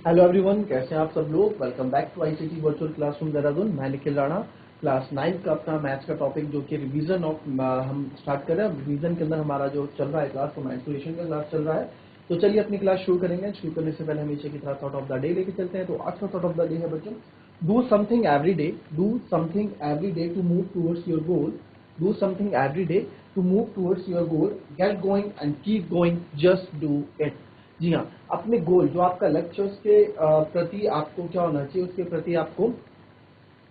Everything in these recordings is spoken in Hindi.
हेलो एवरीवन, कैसे हैं आप सब लोग। Welcome back to ICT virtual classroom Dehradun. मैं निखिल राणा, क्लास 9 का अपना मैथ्स का टॉपिक जो कि रिवीजन ऑफ हम स्टार्ट कर रहे हैं। रिवीजन के अंदर हमारा जो चल रहा है क्लास, वो आइसोलेशन का क्लास चल रहा है। तो चलिए अपनी क्लास शुरू करेंगे। शुरू करने से पहले हमेशा की तरह थॉट ऑफ द डे लेके चलते हैं। तो आज का थॉट ऑफ द डे है बच्चों, do something every day, do something every day to move towards your goal, do something every day to move towards your goal, get going and keep going, just do it. जी हाँ, अपने गोल जो आपका लक्ष्य उसके प्रति आपको क्या होना चाहिए, उसके प्रति आपको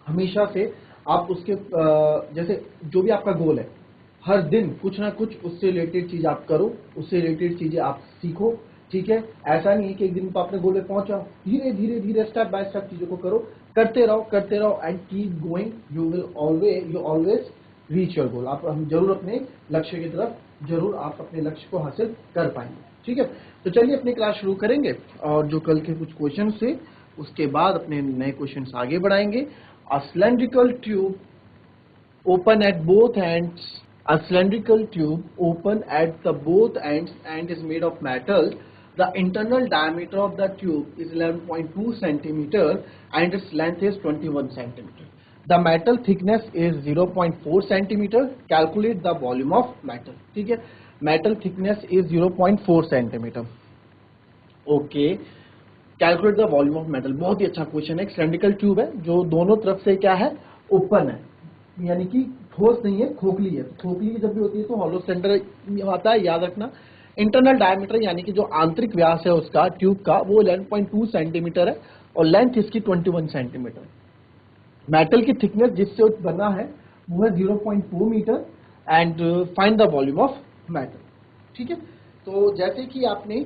हमेशा से आप उसके जैसे जो भी आपका गोल है, हर दिन कुछ ना कुछ उससे रिलेटेड चीज आप करो, उससे रिलेटेड चीजें आप सीखो। ठीक है, ऐसा नहीं है कि एक दिन तो आपने गोल में पहुंचा, धीरे धीरे धीरे स्टेप बाय स्टेप चीजों को करो, करते रहो and keep going, you always reach your goal. आप हम जरूर अपने लक्ष्य की तरफ जरूर आप अपने लक्ष्य को हासिल कर पाएंगे। ठीक है, तो चलिए अपनी क्लास शुरू करेंगे और जो कल के कुछ क्वेश्चन थे उसके बाद अपने नए क्वेश्चन आगे बढ़ाएंगे। A cylindrical tube open at both ends. A cylindrical tube open at the both ends and is made of metal. The internal diameter of the tube is 11.2 centimeter and its length is 21 centimeter. The metal thickness is 0.4 centimeter. Calculate the volume of metal. ठीक है, metal thickness is 0.4 centimeter. Okay. Calculate the volume of metal, बहुत ही अच्छा क्वेश्चन है। एक सिलिंड्रिकल ट्यूब है जो दोनों तरफ से क्या है, ओपन है, यानी कि ठोस नहीं है, खोखली है। तो खोखली की जब भी होती है तो हॉलो सिलेंडर आता है, याद रखना। इंटरनल डायमीटर यानी कि जो आंतरिक व्यास है उसका ट्यूब का, वो 11.2 सेंटीमीटर है और लेंथ इसकी 21 सेंटीमीटर। मेटल की थिकनेस जिससे बना है वो है 0.4 metre and find the volume of metal. ठीक है, तो जैसे कि आपने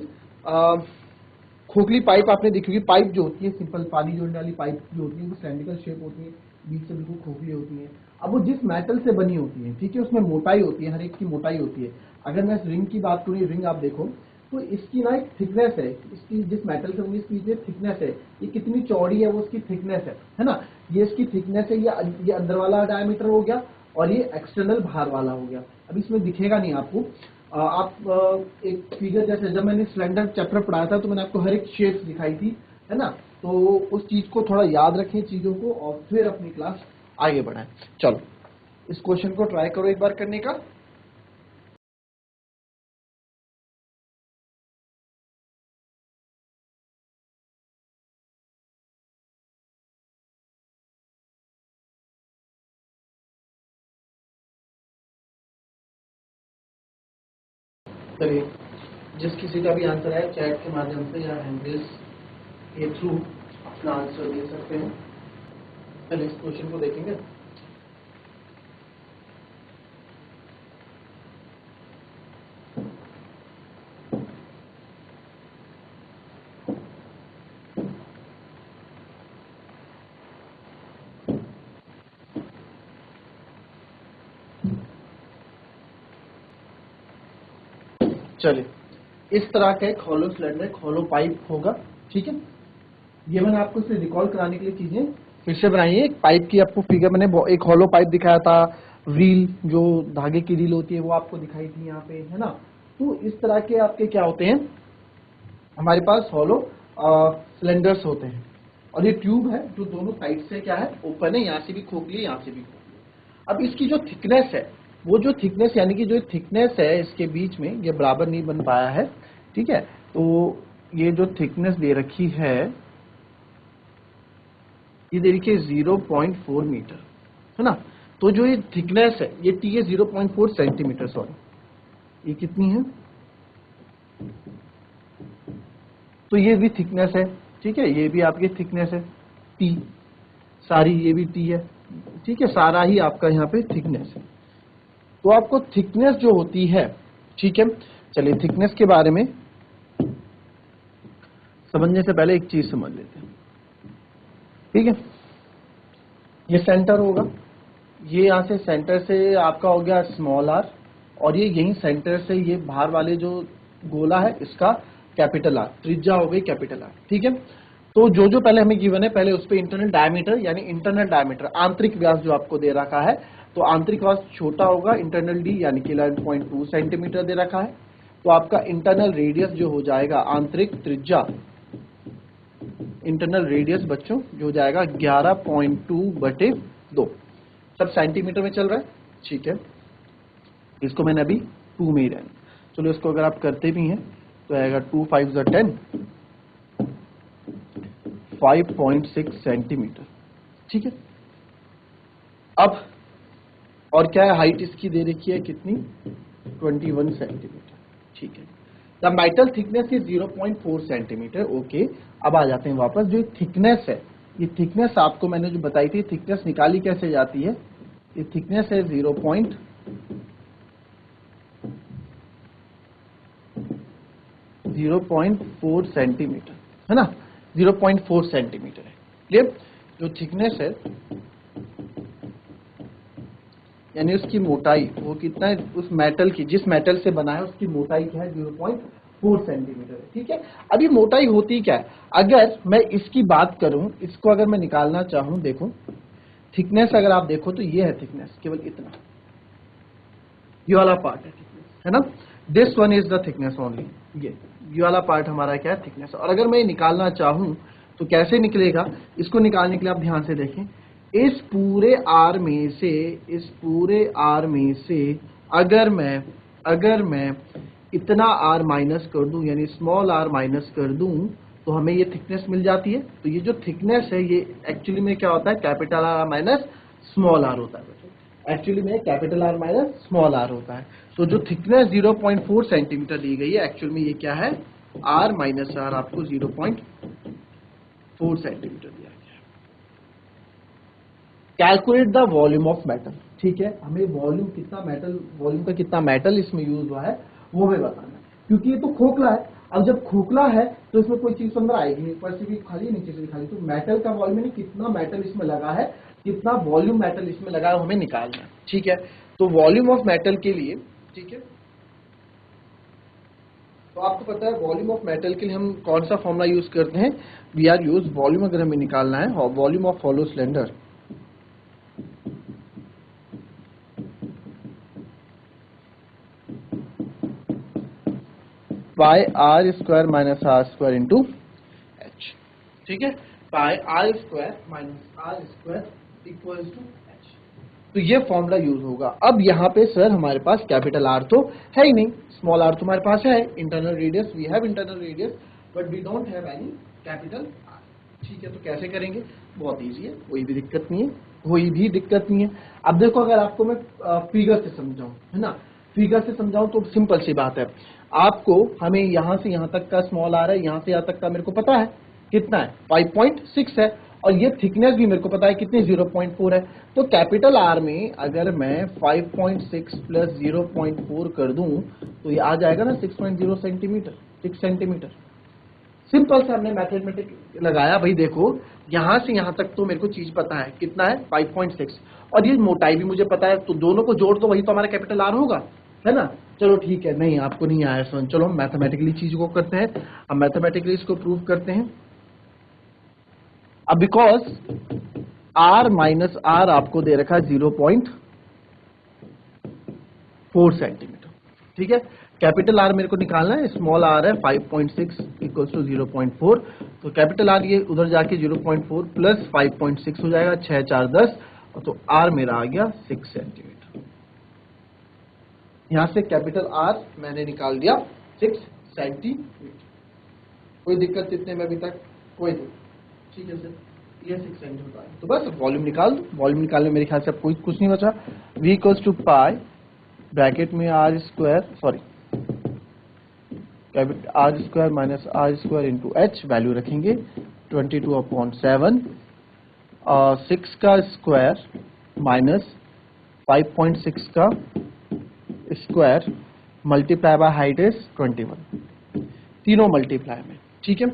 खोखली पाइप आपने देखी होगी, पाइप जो होती है सिंपल पानी जोड़ने वाली पाइप जो होती है वो सिलेंड्रिकल शेप होती है, बीच से बिल्कुल खोखली होती है। अब वो जिस मेटल से बनी होती है, ठीक है, उसमें मोटाई होती है, हर एक की मोटाई होती है। अगर मैं इस रिंग की बात करूँ, रिंग आप देखो तो इसकी ना एक थिकनेस है, इसकी जिस मेटल से बनी इसकी थिकनेस है, ये कितनी चौड़ी है वो उसकी थिकनेस है ना। ये इसकी थिकनेस है, ये अंदर वाला डायमीटर हो गया और ये एक्सटर्नल बाहर वाला हो गया। अब इसमें दिखेगा नहीं आपको, आप एक फिगर जैसे जब मैंने सिलेंडर चैप्टर पढ़ाया था तो मैंने आपको हर एक शेप दिखाई थी, है ना। तो उस चीज को थोड़ा याद रखें चीजों को और फिर अपनी क्लास आगे बढ़ाएं। चलो इस क्वेश्चन को ट्राई करो एक बार करने का। चलिए, जिस किसी का भी आंसर है चैट के माध्यम से या हैंडल्स के थ्रू अपना आंसर दे सकते हैं। चलिए इस क्वेश्चन को देखेंगे। चलिए, इस तरह का एक हॉलो सिलेंडर, एक हॉलो पाइप होगा। ठीक है, ये मैंने आपको इसे रिकॉल कराने के लिए चीजें फिर से बनाई है। एक पाइप की आपको फिगर मैंने एक हॉलो पाइप दिखाया था, रील जो धागे की रील होती है वो आपको दिखाई थी यहाँ पे, है ना। तो इस तरह के आपके क्या होते हैं, हमारे पास हॉलो सिलेंडर्स होते हैं और ये ट्यूब है जो दोनों साइड से क्या है, ओपन है, यहाँ से भी खोखली है, यहाँ से भी खोखली है। अब इसकी जो थिकनेस है, वो जो थिकनेस यानी कि जो थिकनेस है इसके बीच में ये बराबर नहीं बन पाया है। ठीक है, तो ये जो थिकनेस दे रखी है ये देखिए 0.4 मीटर, है ना। तो जो ये थिकनेस है ये टी है 0.4 सेंटीमीटर, सॉरी ये कितनी है, तो ये भी थिकनेस है। ठीक है, ये भी आपकी थिकनेस है टी, सारी ये भी टी है। ठीक है, सारा ही आपका यहाँ पे थिकनेस है। तो आपको थिकनेस जो होती है, ठीक है, चलिए थिकनेस के बारे में समझने से पहले एक चीज समझ लेते हैं। ठीक है, ये सेंटर होगा, ये यहाँ से सेंटर से आपका हो गया स्मॉल आर और ये यही सेंटर से ये बाहर वाले जो गोला है इसका कैपिटल आर, त्रिज्या हो गई कैपिटल आर। ठीक है, तो जो जो पहले हमें गिवन है पहले उस पर इंटरनल डायमीटर यानी इंटरनल डायमीटर आंतरिक व्यास जो आपको दे रखा है, तो आंतरिक व्यास छोटा होगा, इंटरनल डी यानी कि 11.2 सेंटीमीटर दे रखा है। तो आपका इंटरनल रेडियस जो हो जाएगा आंतरिक त्रिज्या इंटरनल रेडियस बच्चों जो हो जाएगा 11.2/2। सब सेंटीमीटर में चल रहा है, ठीक है। इसको मैंने अभी 2 में ही रहना। चलो इसको अगर आप करते भी हैं तो आएगा 2 5 10, 5.6 सेंटीमीटर, ठीक है। अब और क्या है, हाइट इसकी दे रखी है कितनी, 21 सेंटीमीटर, ठीक है। The metal thickness is 0.4 centimetre, okay. अब आ जाते हैं वापस, जो थिकनेस है, ये थिकनेस आपको मैंने जो बताई थी, थिकनेस निकाली कैसे जाती है, ये थिकनेस है 0.4 सेंटीमीटर, है ना, 0.4 सेंटीमीटर है। क्लियर? जो थिकनेस है यानी उसकी मोटाई वो कितना है, उस मेटल की, जिस मेटल से बना है उसकी मोटाई क्या है, 0.4 सेंटीमीटर है, ठीक है। अब ये मोटाई होती क्या है, अगर मैं इसकी बात करूं, इसको अगर मैं निकालना चाहूं, देखो थिकनेस अगर आप देखो तो ये है थिकनेस, केवल इतना, ये वाला पार्ट है थिकनेस, है ना। This one is the thickness only, ये वाला पार्ट हमारा क्या है, थिकनेस। और अगर मैं निकालना चाहूं तो कैसे निकलेगा, इसको निकालने के लिए आप ध्यान से देखें, इस पूरे आर में से अगर मैं इतना आर माइनस कर दूं, यानी स्मॉल आर माइनस कर दूं, तो हमें ये थिकनेस मिल जाती है। तो ये जो थिकनेस है ये एक्चुअली में क्या होता है, capital R minus small R होता है, एक्चुअली में capital R minus small R होता है। तो जो थिकनेस 0.4 सेंटीमीटर दी गई है, एक्चुअल में ये क्या है, आर माइनस आर आपको 0.4 सेंटीमीटर दिया गया है। Calculate the volume of metal, ठीक है, हमें वॉल्यूम कितना मेटल, वॉल्यूम का कितना मेटल इसमें यूज हुआ है वो हमें बताना है, क्योंकि ये तो खोखला है। अब जब खोखला है तो इसमें कोई चीज अंदर आएगी नहीं, ऊपर से भी खाली नीचे से भी खाली, तो मेटल का वॉल्यूम यानी कितना मेटल इसमें लगा है, कितना वॉल्यूम मेटल इसमें लगा है हमें निकालना है, ठीक है। तो वॉल्यूम ऑफ मेटल के लिए, ठीक है, तो आपको पता है वॉल्यूम ऑफ मेटल के लिए हम कौन सा फॉर्मूला यूज करते हैं, वी आर यूज वॉल्यूम, अगर हमें निकालना है volume of hollow cylinder, pi R square minus R square into H, ठीक है, pi R square minus R square equal to H. तो ये फॉर्मूला यूज होगा। अब यहाँ पे सर हमारे पास कैपिटल आर तो है ही नहीं, स्मॉल आर तो हमारे पास है, internal radius, we have internal radius but we don't have any capital R, ठीक है। तो कैसे करेंगे, बहुत ईजी है, कोई भी दिक्कत नहीं है, अब देखो अगर आपको मैं फिगर से समझाऊं, है ना, फिगर से समझाऊं तो सिंपल सी बात है, आपको हमें यहां से यहां तक का स्मॉल आर है, यहां से यहां तक का मेरे को पता है कितना है, 5.6 है, और ये थिकनेस भी मेरे को पता है कितनी, 0.4 है। तो कैपिटल आर में अगर मैं 5.6 प्लस 0.4 कर दूं तो ये आ जाएगा ना 6.0 सेंटीमीटर, 6 सेंटीमीटर। सिंपल से हमने मैथमेटिक लगाया, भाई देखो यहां से यहां तक तो मेरे को चीज पता है कितना है, 5.6, और ये मोटाई भी मुझे पता है, तो दोनों को जोड़ दो, वही तो हमारा कैपिटल आर होगा, है ना। चलो ठीक है, नहीं आपको नहीं आया समझ, चलो हम मैथमेटिकली चीज को करते हैं, हम मैथमेटिकली इसको प्रूव करते हैं। अब बिकॉज आर माइनस आर आपको दे रखा है 0.4 सेंटीमीटर, ठीक है। कैपिटल आर मेरे को निकालना है, स्मॉल आर है 5.6 इक्वल्स टू 0.4, तो कैपिटल आर ये उधर जाके 0.4 प्लस 5.6 हो जाएगा, 6 4 10, और तो आर मेरा आ गया 6 सेंटीमीटर। यहां से कैपिटल आर मैंने निकाल दिया 6 सेंटीमीटर। कोई दिक्कत इतने में अभी तक, कोई नहीं, ठीक है सर, ये 6 सेंटीमीटर है, तो बस वॉल्यूम निकाल दो। वॉल्यूम निकालने में मेरे ख्याल से अब कुछ नहीं बचा, v equals to pi bracket में R square, sorry R square minus R square into H, value रखेंगे 22/7, 6 का स्क्वायर माइनस 5.6 का square multiply by height is 21, तीनों मल्टीप्लाई में, ठीक है,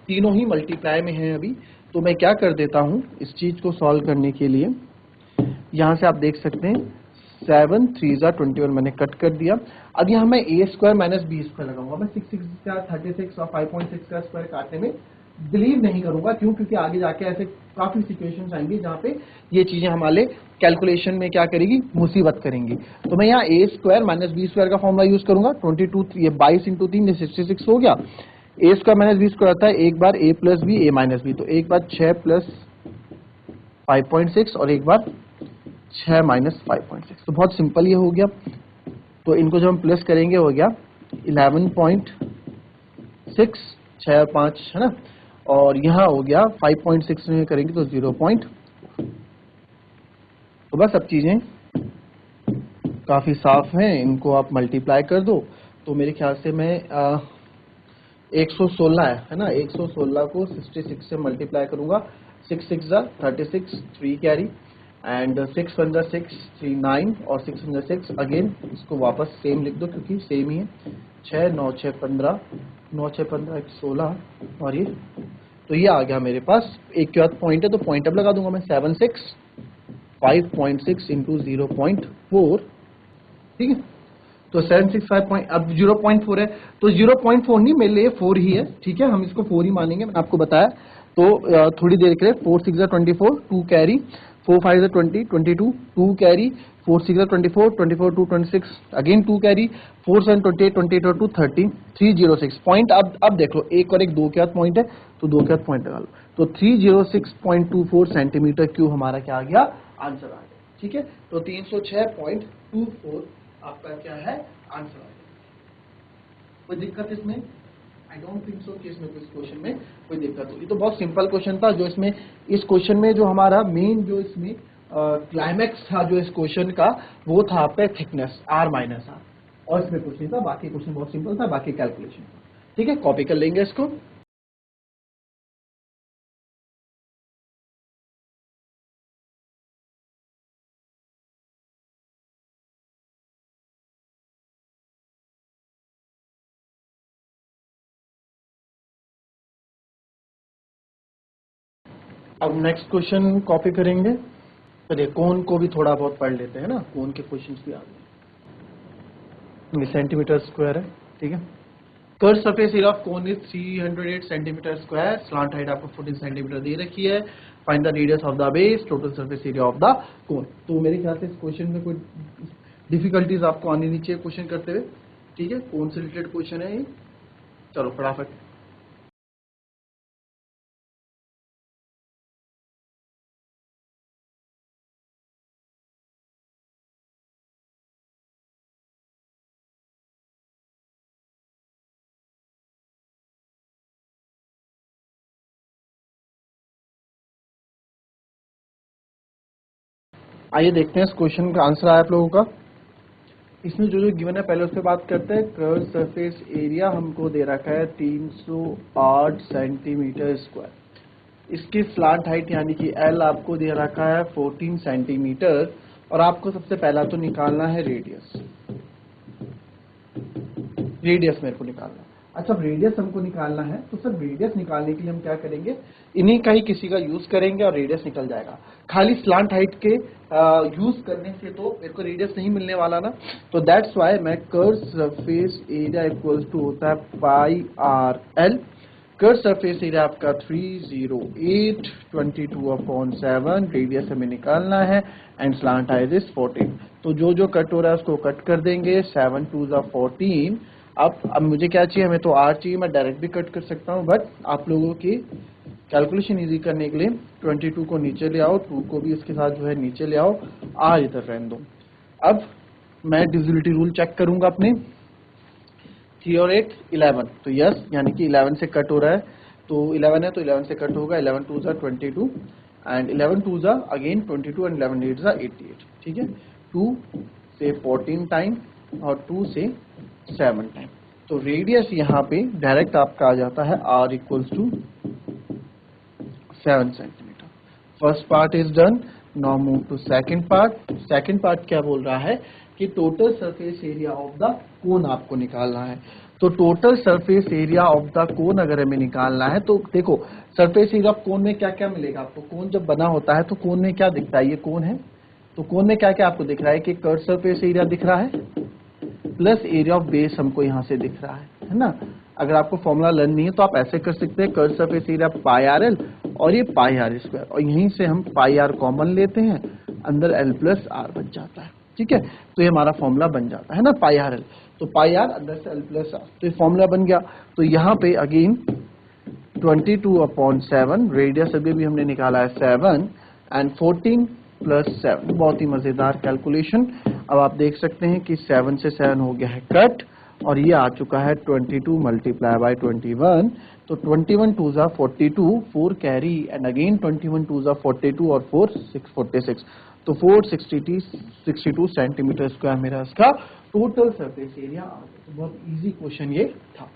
तीनों ही मल्टीप्लाई में है अभी। तो मैं क्या कर देता हूं इस चीज को सॉल्व करने के लिए, यहां से आप देख सकते हैं 7 3 21 मैंने कट कर दिया। अब यहाँ मैं a square minus B square लगाऊंगा, मैं 6 का 36 और 5.6 का स्क्वायर काटने में बिलीव नहीं करूंगा, क्यों, क्योंकि आगे जाके ऐसे काफी सिचुएशंस आएंगी जहां पे ये चीजें हमारे कैलकुलेशन में क्या करेगी, मुसीबत करेंगी। तो मैं यहाँ a square minus B square का फॉर्मूला यूज करूंगा, 22 ये 22 इंटू 3 66 हो गया, A square minus B square आता है एक बार A plus B A minus B, तो एक बार 6 प्लस 5.6 और एक बार 6 माइनस 5.6, तो बहुत सिंपल ये हो गया। तो इनको जब हम प्लस करेंगे हो गया 11.6, 6 और 5 है ना, और यहाँ हो गया 5.6 में करेंगे तो 0. तो बस अब चीजें काफी साफ हैं, इनको आप मल्टीप्लाई कर दो तो मेरे ख्याल से मैं 116 है ना, 116 को 66 से मल्टीप्लाई करूंगा, 6 6 जा 36, 3 कैरी एंड 6 1 जा 6, 3 9 और 6 1 जा 6, अगेन इसको वापस सेम लिख दो क्योंकि सेम ही है, 6 9 6 15, 9 6 15 16 और ये, तो ये आ गया मेरे पास। एक के बाद पॉइंट है तो पॉइंट अब लगा दूंगा मैं, 76 5.6 इंटू 0.4, ठीक है। तो 765 अब 0.4 है तो 0.4 नहीं, मेरे लिए 4 ही है, ठीक है, हम इसको 4 ही मानेंगे, मैंने आपको बताया। तो थोड़ी देर के लिए 4 6 24, 2 कैरी, 4 5 20 22, 2 कैरी, 4 6 24, 24 2 26, अगेन 2 कैरी, 4 7 28 28 और 2 30, 306 पॉइंट। अब देख लो, एक और एक दो के बाद पॉइंट है तो दो के बाद पॉइंट लगा लो, तो 306.24 सेंटीमीटर क्यूब हमारा क्या आ गया, आंसर आ गया, ठीक है। तो 306.24 आपका क्या है, आंसर आ गया। कोई दिक्कत इसमें? आई डोंट थिंक सो कि इसमें इस क्वेश्चन में कोई दिक्कत होगी। तो बहुत सिंपल क्वेश्चन था, जो इसमें इस क्वेश्चन में जो हमारा मेन जो इसमें क्लाइमैक्स था जो इस क्वेश्चन का, वो था आपका थिकनेस R माइनस R, और इसमें कुछ नहीं था, बाकी क्वेश्चन बहुत सिंपल था, बाकी कैलकुलेशन था, ठीक है। कॉपी कर लेंगे इसको। अब नेक्स्ट क्वेश्चन कॉपी करेंगे। चलिए कोन को भी थोड़ा बहुत पढ़ लेते हैं ना, कोन के क्वेश्चंस भी आ गए। सेंटीमीटर स्क्वायर है, ठीक है। Curve surface area of cone is 308 centimetre square, slant height आपको 14 सेंटीमीटर दे रखी है, find the radius of the base, total surface area of the कोन। तो मेरे ख्याल से इस क्वेश्चन में कोई डिफिकल्टीज आपको आनी नहीं चाहिए क्वेश्चन करते हुए, ठीक है। कोन से रिलेटेड क्वेश्चन है ये, चलो फटाफट। आइए देखते हैं इस क्वेश्चन का आंसर आया आप लोगों का। इसमें जो जो गिवन है पहले उस पर बात करते हैं। कर्व सरफेस एरिया हमको दे रखा है 308 सेंटीमीटर स्क्वायर। इसकी स्लांट हाइट यानी कि L आपको दे रखा है 14 सेंटीमीटर, और आपको सबसे पहला तो निकालना है रेडियस। रेडियस मेरे को निकालना है। अच्छा, रेडियस हमको निकालना है, तो सर रेडियस निकालने के लिए हम क्या करेंगे, इन्हीं का ही किसी का यूज करेंगे और रेडियस निकल जाएगा। खाली स्लांट हाइट के यूज करने से तो मेरे को रेडियस नहीं मिलने वाला ना, तो दैट्स वाई मैं curve surface area equals to होता है pi R L. Curve surface area आपका 308/22/7, रेडियस हमें निकालना है, एंड स्लांट हाइट इज 14। तो जो जो कट हो रहा है उसको कट कर देंगे, 7 2 14। अब मुझे क्या चाहिए, हमें तो R चाहिए, मैं डायरेक्ट भी कट कर सकता हूँ, बट आप लोगों की कैलकुलेशन इजी करने के लिए 22 को नीचे ले आओ, 2 को भी इसके साथ जो है नीचे ले आओ, R इधर रहने दो। अब मैं डिविजिबिलिटी रूल चेक करूंगा अपने, 3 और 8 11, तो यस, यानी कि 11 से कट हो रहा है, तो 11 है तो 11 से कट होगा, 11 2 22 एंड 11 2 अगेन 22 एंड 11 8 88, ठीक है। 2 से 14 टाइम और 2 से 7 टाइम, तो रेडियस यहाँ पे डायरेक्ट आपका आ जाता है R equals to 7 centimetre. First part is done, now move to second part. Second part क्या बोल रहा है कि total surface area of the cone आपको निकालना है। तो total surface area of the cone अगर हमें निकालना है, तो देखो सरफेस एरिया ऑफ कोन में क्या क्या मिलेगा आपको। कोन जब बना होता है तो कोन में क्या दिखता है, ये कोन है, तो कोन में क्या क्या आपको दिख रहा है कि कर्व सरफेस एरिया दिख रहा है प्लस एरिया ऑफ बेस हमको यहाँ से दिख रहा है ना। अगर आपको फॉर्मूला लर्न नहीं है तो आप ऐसे कर सकते हैं, curve surface area pi R L और ये पाई आर स्क्वायर, और यहीं से हम पाई आर कॉमन लेते हैं, अंदर एल प्लस आर बच जाता है, ठीक है, तो ये हमारा फॉर्मूला बन जाता है ना पाई आर एल, तो पाई आर अंदर से एल प्लस आर, तो ये फॉर्मूला बन गया। तो यहाँ पे अगेन 22/7, रेडियस अभी भी हमने निकाला है 7 एंड 14 + 7, बहुत ही मजेदार कैलकुलेशन। अब आप देख सकते हैं कि 7 से 7 हो गया है कट, और ये आ चुका है 22 × 21, तो 21 2 ज़ा 42, 4 कैरी एंड अगेन 21 2 ज़ा 42 और 4 646, तो 462 सेंटीमीटर स्क्वायर मेरा इसका टोटल सरफेस एरिया आ गया। तो बहुत इजी क्वेश्चन ये था।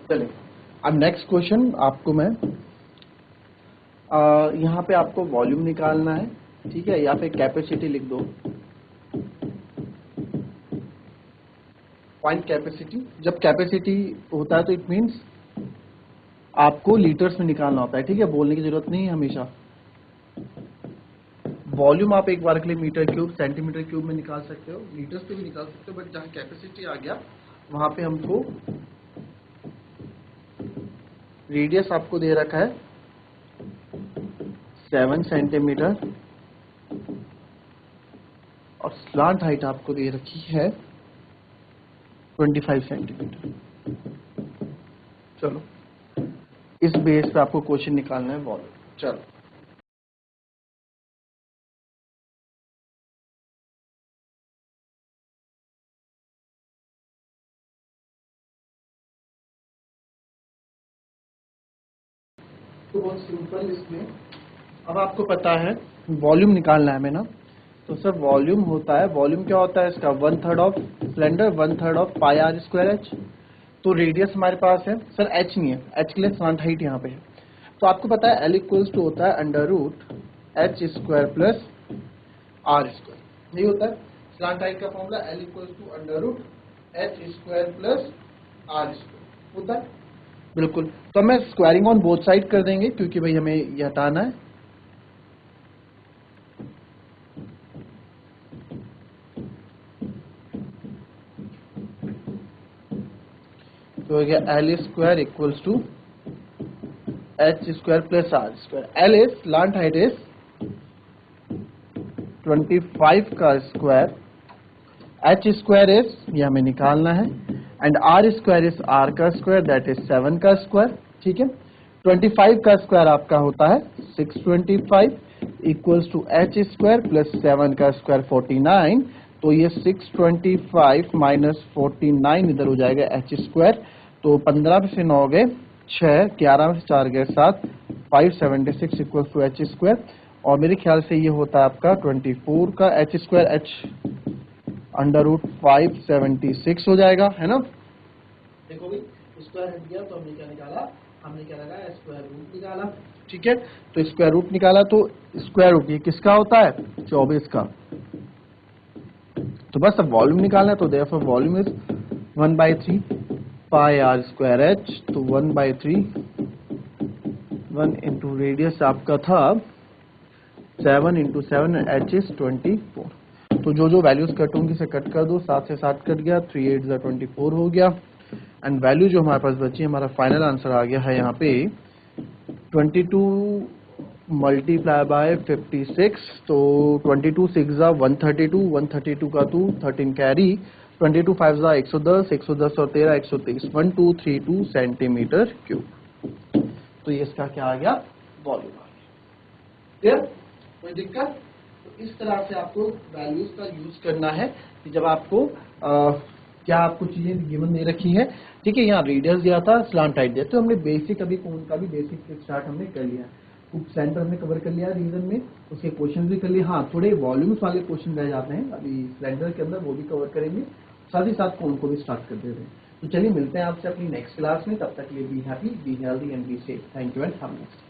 चलिए अब नेक्स्ट क्वेश्चन आपको मैं यहाँ पे आपको वॉल्यूम निकालना है, ठीक है, या फिर कैपेसिटी लिख दो, फाइंड कैपेसिटी। जब कैपेसिटी होता है तो इट मीन्स आपको लीटर्स में निकालना होता है, ठीक है, बोलने की जरूरत नहीं है हमेशा। वॉल्यूम आप एक बार के लिए मीटर क्यूब सेंटीमीटर क्यूब में निकाल सकते हो, लीटर्स पे भी निकाल सकते हो, बट जहाँ कैपेसिटी आ गया वहां पे हमको रेडियस आपको दे रखा है 7 सेंटीमीटर और स्लांट हाइट आपको दे रखी है 25 सेंटीमीटर। चलो इस बेस पे आपको क्वेश्चन निकालना है वॉल्यूम। चलो तो बहुत सिंपल इसमें, अब आपको पता है वॉल्यूम निकालना है हमें ना, तो सर वॉल्यूम होता है, वॉल्यूम क्या होता है इसका 1/3 of cylinder 1/3 of pi R square H. तो रेडियस हमारे पास है सर एच नहीं है, एच के लिए स्लांट हाइट यहाँ पे है, तो आपको पता है एल इक्वल्स टू होता है √h² प्लस आर स्क्वायर, यही होता है स्लांट हाइट का फॉर्मूला, L equals to √h² plus R square होता है बिल्कुल। तो हमें स्क्वायरिंग ऑन बोथ साइड कर देंगे क्योंकि भाई हमें ये हटाना है, तो हो गया L² equals to h² plus R square. L is slant height is 25 का स्क्वायर, h² इज ये हमें निकालना है, एंड r² इज r का स्क्वायर दैट इज 7 का स्क्वायर, ठीक है। 25 का स्क्वायर आपका होता है 625 इक्वल्स टू h² प्लस 7 का स्क्वायर 49, तो ये 625 माइनस 49 इधर हो जाएगा h², तो 15 से 9 गए 6, 11 से 4 गए 7, 576 इक्वल्स टू h², और मेरे ख्याल से ये होता है आपका 24 का h² h √576 हो जाएगा, है ना। देखो भाई स्क्वायर हट गया तो हमने क्या निकाला, हमने क्या लगाया स्क्वायर रूट निकाला, ठीक है। तो स्क्वायर रूट निकाला, तो स्क्वायर रूट ये किसका होता है 24 का, तो बस अब वॉल्यूम निकालना है, तो therefore volume is 1/3 pi R square H, तो 1/3 1 इंटू रेडियस आपका था 7 इंटू 7 एच इज 24, तो जो वैल्यूज कट होंगी से कट कर दो, 7 से 7 कट गया, 3 8 ज़ा 24 हो गया, एंड वैल्यू जो हमारे पास बची हमारा फाइनल आंसर आ गया है यहाँ पे 22 × 56, तो 22 6 ज़ा 132, 132 का 2 13 कैरी, 22 5 ज़ा 110, 110 और 13 123, 1232 सेंटीमीटर क्यूब। तो ये इसका क्या आ गया वॉल्यूम आ गया। क्लियर, कोई दिक्कत। तो इस तरह से आपको वैल्यूज का यूज करना है कि जब आपको क्या आपको चीजें गिवन दे रखी है, ठीक है, यहाँ रेडियस दिया था स्लांट हाइट दिया, तो हमने बेसिक अभी कोन का भी बेसिक स्टार्ट हमने कर लिया, सेंटर हमने कवर कर लिया रीजन में, उसके क्वेश्चन भी कर लिए। हाँ थोड़े वॉल्यूम्स वाले क्वेश्चन रह जाते हैं अभी सिलेंडर के अंदर, वो भी कवर करेंगे, साथ ही साथ कोन को भी स्टार्ट कर देते हैं। तो चलिए मिलते हैं आपसे अपनी नेक्स्ट क्लास में, तब तक के लिए be happy, be healthy and be safe. Thank you and have next.